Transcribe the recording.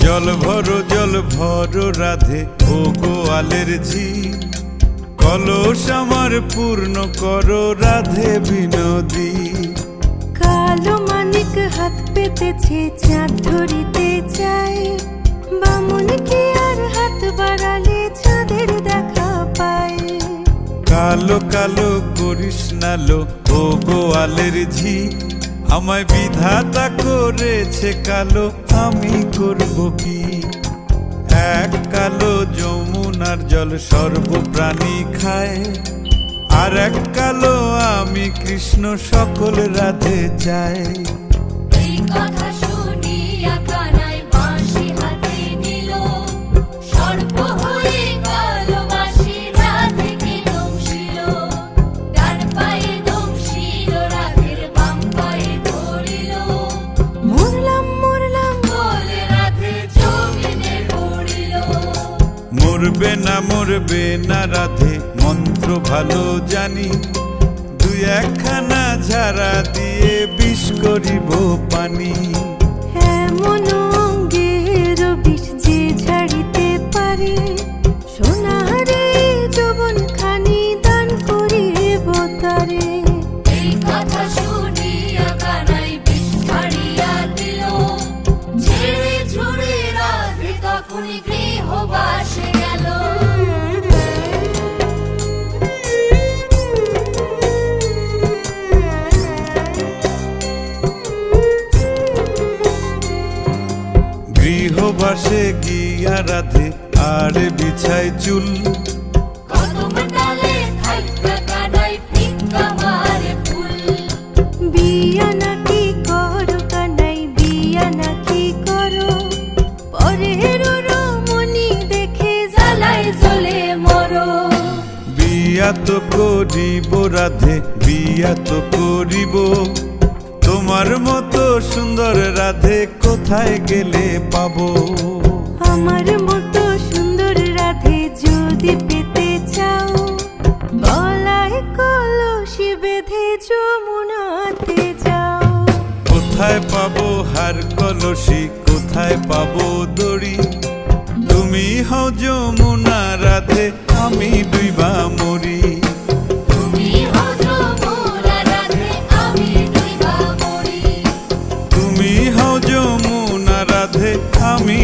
জল ভরো রাধে ও গোয়ালের ঝি, কলস আমার পূর্ণ করো রাধে বিনোদী। কালো মানিক হাত পেতেছে চাঁদ ধরিতে চায়, বামুন কি আর হাত বাড়ালে চাঁদের দেখা পায়। কালো কালো করিস নালো ও গোয়ালের ঝি, আমায় বিধাতা করেছে কালো, আমি করব কি। এক কালো যমুনার জল সর্বপ্রাণী খায়, আর এক কালো আমি কৃষ্ণ সকল রাধে চাই। এই কথা শুনিয়া কানাই বাঁশি হাতে নিল, সর্প হয়ে কালো বাঁশি রাধেকে দংশিল। ডান পায়ে দংশিল রাধের, বাম পায়ে ধরিল। মরলাম মরলাম বলে রাধে জমিনে পড়িল। মরবে না রাধে মন্ত্র ভালো জানি, দুই একখানা ঝাড়া দিয়ে বিষ করিব পানি। এমন অঙ্গের বিষ যে ঝাড়িতে পারে, সোনারে যৌবন খানি দান করিব তারে। এই কথা শুনিয়া কানাই বিষ ছাড়িয়া দিল, ঝেড়ে ঝুড়ে রাধে তখনই গৃহবাসে গেল। গৃহবাসে গিয়া রাধে আর বিছায় চুল, কদম ডালে থাইকা কানাই ফিক্কা মারে ফুল। বিয়া নাকি করো কানাই, বিয়া নাকি করো, পরের রমণী দেখে জ্বালায় জ্বলে মরো। বিয়া তো করিব রাধে, বিয়া তো করিব, তোমার মতো সুন্দর রাধে কোথায় গেলে পাবো। আমার মতো সুন্দর রাধে যদি পেতে চাও, গলায় কলসি বেঁধে যমুনাতে যাও। কোথায় পাবো হার কলসি, কোথায় পাবো দড়ি, তুমি হও যমুনা রাধে, আমি ডুইবা মরি। তুমি হও যমুনা রাধে, আমি ডুইবা মরি। তুমি হও যমুনা রাধে, আমি